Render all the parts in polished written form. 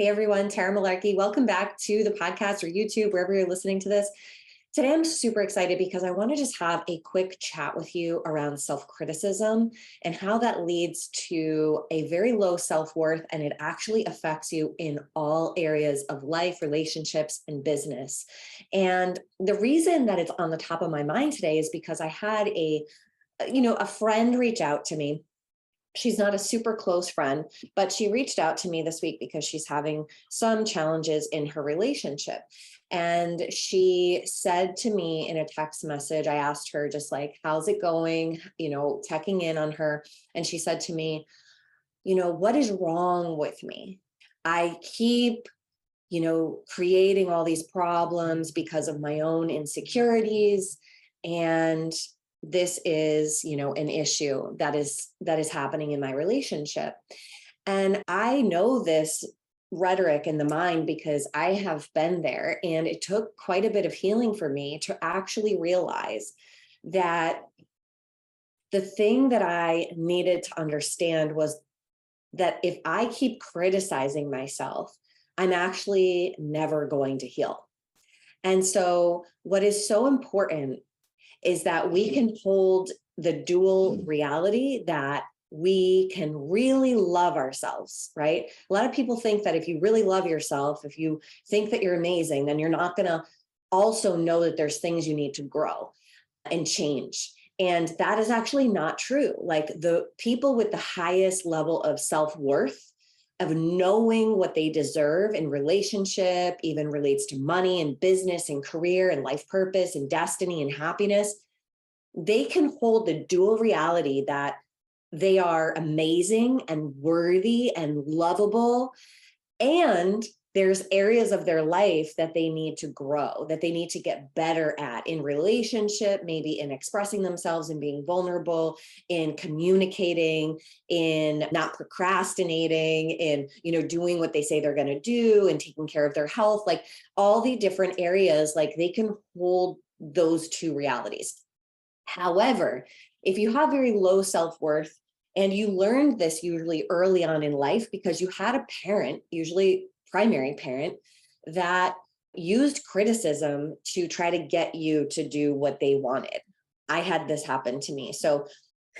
Hey everyone, Tara Malarkey. Welcome back to the podcast or YouTube, wherever you're listening to this. Today, I'm super excited because I want to just have a quick chat with you around self-criticism and how that leads to a very low self-worth, and it actually affects you in all areas of life, relationships, and business. And the reason that it's on the top of my mind today is because I had a friend reach out to me. She's not a super close friend, but she reached out to me this week because she's having some challenges in her relationship. And she said to me in a text message, I asked her just like, how's it going? Checking in on her. And she said to me, what is wrong with me? I keep creating all these problems because of my own insecurities. And this is, an issue that is happening in my relationship. And I know this rhetoric in the mind because I have been there, and it took quite a bit of healing for me to actually realize that the thing that I needed to understand was that if I keep criticizing myself, I'm actually never going to heal. And so, what is so important is that we can hold the dual reality that we can really love ourselves, right? A lot of people think that if you really love yourself, if you think that you're amazing, then you're not going to also know that there's things you need to grow and change. And that is actually not true. Like the people with the highest level of self-worth, of knowing what they deserve in relationship, even relates to money and business and career and life purpose and destiny and happiness, they can hold the dual reality that they are amazing and worthy and lovable. And there's areas of their life that they need to grow, that they need to get better at in relationship, maybe in expressing themselves and being vulnerable, in communicating, in not procrastinating, in, doing what they say they're going to do and taking care of their health, like all the different areas, like they can hold those two realities. However, if you have very low self-worth, and you learned this usually early on in life because you had a parent, usually primary parent, that used criticism to try to get you to do what they wanted. I had this happen to me. So,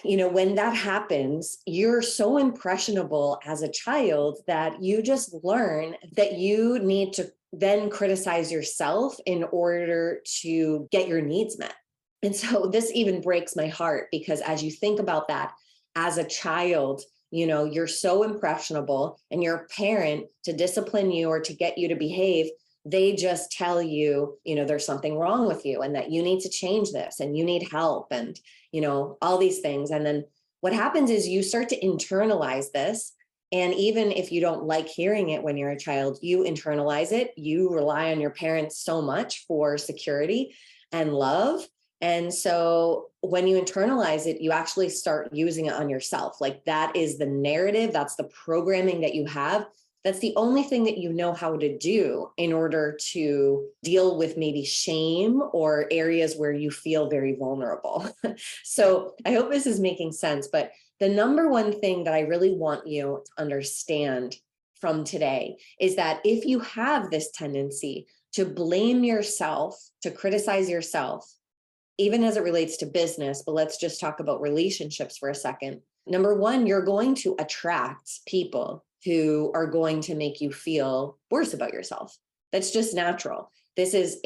when that happens, you're so impressionable as a child that you just learn that you need to then criticize yourself in order to get your needs met. And so this even breaks my heart because as you think about that as a child, you're so impressionable, and your parent, to discipline you or to get you to behave, they just tell you, there's something wrong with you and that you need to change this and you need help and, all these things. And then what happens is you start to internalize this. And even if you don't like hearing it when you're a child, you internalize it. You rely on your parents so much for security and love. And so when you internalize it, you actually start using it on yourself. Like that is the narrative. That's the programming that you have. That's the only thing that you know how to do in order to deal with maybe shame or areas where you feel very vulnerable. So I hope this is making sense. But the number one thing that I really want you to understand from today is that if you have this tendency to blame yourself, to criticize yourself, even as it relates to business, but let's just talk about relationships for a second. Number one, you're going to attract people who are going to make you feel worse about yourself. That's just natural. This is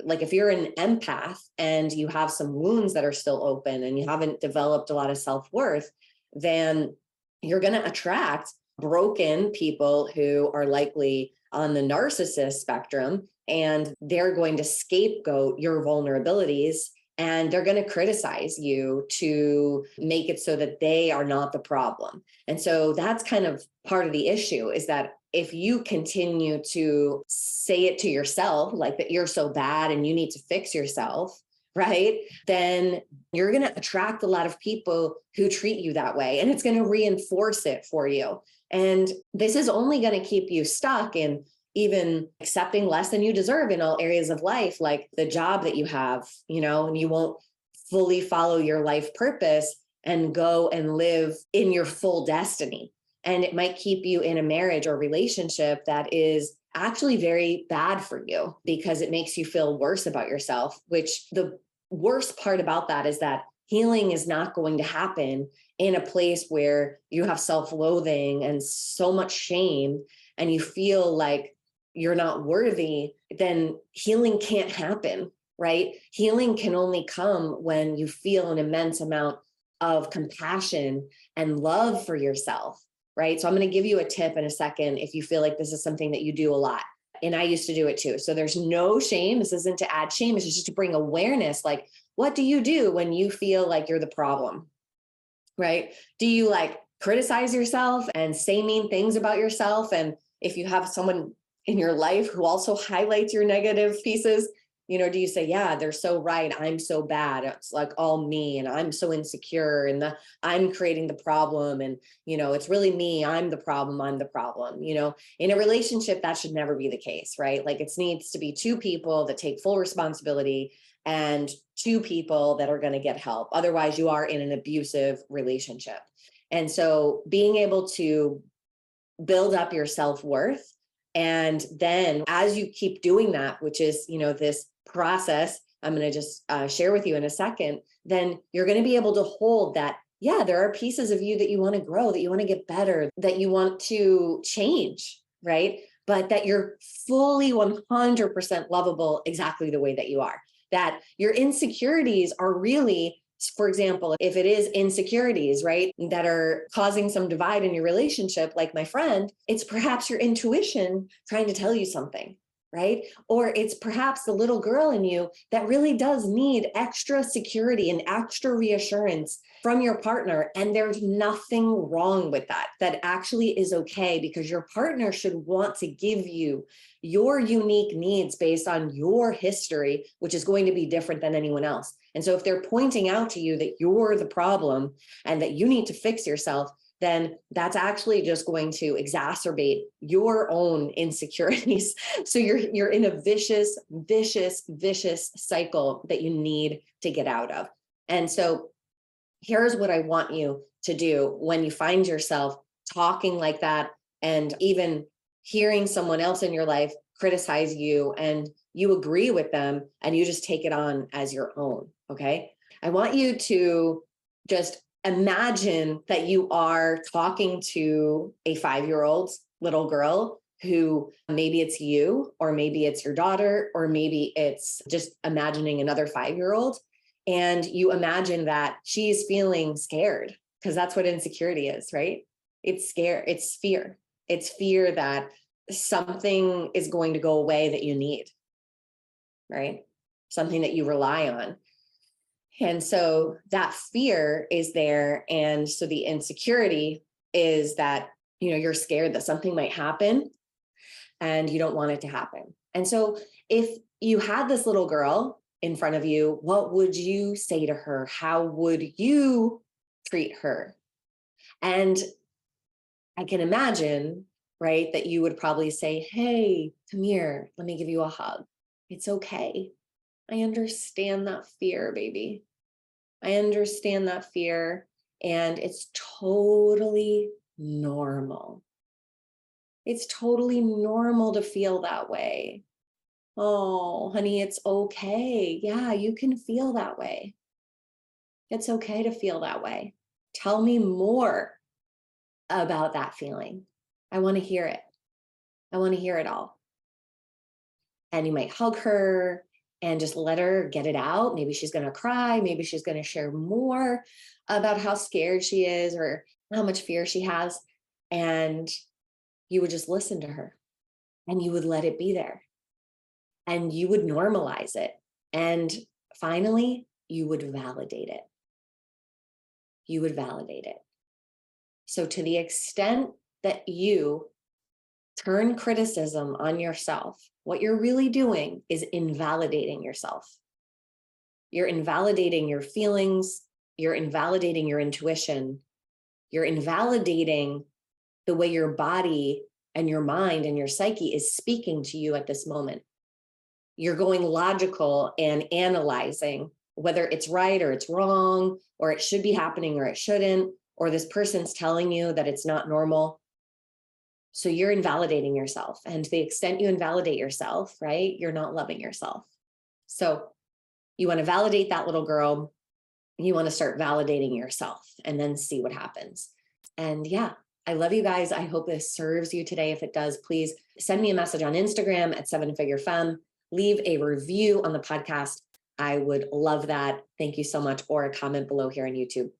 like if you're an empath and you have some wounds that are still open and you haven't developed a lot of self-worth, then you're going to attract broken people who are likely on the narcissist spectrum, and they're going to scapegoat your vulnerabilities. And they're going to criticize you to make it so that they are not the problem. And so that's kind of part of the issue, is that if you continue to say it to yourself, like that you're so bad and you need to fix yourself, right? Then you're going to attract a lot of people who treat you that way, and it's going to reinforce it for you. And this is only going to keep you stuck in even accepting less than you deserve in all areas of life, like the job that you have, and you won't fully follow your life purpose and go and live in your full destiny. And it might keep you in a marriage or relationship that is actually very bad for you because it makes you feel worse about yourself, which the worst part about that is that healing is not going to happen in a place where you have self-loathing and so much shame and you feel like you're not worthy. Then healing can't happen, right? Healing can only come when you feel an immense amount of compassion and love for yourself, right? So I'm going to give you a tip in a second if you feel like this is something that you do a lot. And I used to do it too. So there's no shame. This isn't to add shame. It's just to bring awareness. Like, what do you do when you feel like you're the problem, right? Do you like criticize yourself and say mean things about yourself? And if you have someone in your life who also highlights your negative pieces, do you say, yeah, they're so right. I'm so bad. It's like all me and I'm so insecure and I'm creating the problem. And, it's really me. I'm the problem. I'm the problem. In a relationship, that should never be the case, right? Like it needs to be two people that take full responsibility and two people that are going to get help. Otherwise, you are in an abusive relationship. And so being able to build up your self-worth, and then as you keep doing that, which is, this process I'm going to just share with you in a second, then you're going to be able to hold that, yeah, there are pieces of you that you want to grow, that you want to get better, that you want to change, right? But that you're fully 100% lovable exactly the way that you are. That your insecurities are really, for example, if it is insecurities, right, that are causing some divide in your relationship, like my friend, it's perhaps your intuition trying to tell you something, right? Or it's perhaps the little girl in you that really does need extra security and extra reassurance from your partner. And there's nothing wrong with that. That actually is okay, because your partner should want to give you your unique needs based on your history, which is going to be different than anyone else. And so if they're pointing out to you that you're the problem and that you need to fix yourself, then that's actually just going to exacerbate your own insecurities. So you're in a vicious cycle that you need to get out of. And so here's what I want you to do when you find yourself talking like that, and even hearing someone else in your life criticize you and you agree with them and you just take it on as your own. Okay. I want you to just imagine that you are talking to a 5-year-old little girl who maybe it's you, or maybe it's your daughter, or maybe it's just imagining another 5-year-old. And you imagine that she's feeling scared, because that's what insecurity is, right? It's scare, it's fear. It's fear that something is going to go away that you need, right? Something that you rely on. And so that fear is there. And so the insecurity is that, you're scared that something might happen and you don't want it to happen. And so if you had this little girl in front of you, what would you say to her? How would you treat her? And I can imagine, right, that you would probably say, hey, come here, let me give you a hug. It's okay. I understand that fear, baby. I understand that fear, and it's totally normal. It's totally normal to feel that way. Oh, honey, it's okay. Yeah, you can feel that way. It's okay to feel that way. Tell me more about that feeling. I want to hear it. I want to hear it all. And you might hug her and just let her get it out. Maybe she's going to cry. Maybe she's going to share more about how scared she is or how much fear she has. And you would just listen to her and you would let it be there and you would normalize it. And finally, you would validate it. You would validate it. So to the extent that you turn criticism on yourself, what you're really doing is invalidating yourself. You're invalidating your feelings. You're invalidating your intuition. You're invalidating the way your body and your mind and your psyche is speaking to you at this moment. You're going logical and analyzing whether it's right or it's wrong, or it should be happening or it shouldn't, or this person's telling you that it's not normal. So you're invalidating yourself. And to the extent you invalidate yourself, right, you're not loving yourself. So you want to validate that little girl. You want to start validating yourself and then see what happens. And yeah, I love you guys. I hope this serves you today. If it does, please send me a message on Instagram at 7figurefemme. Leave a review on the podcast. I would love that. Thank you so much. Or a comment below here on YouTube.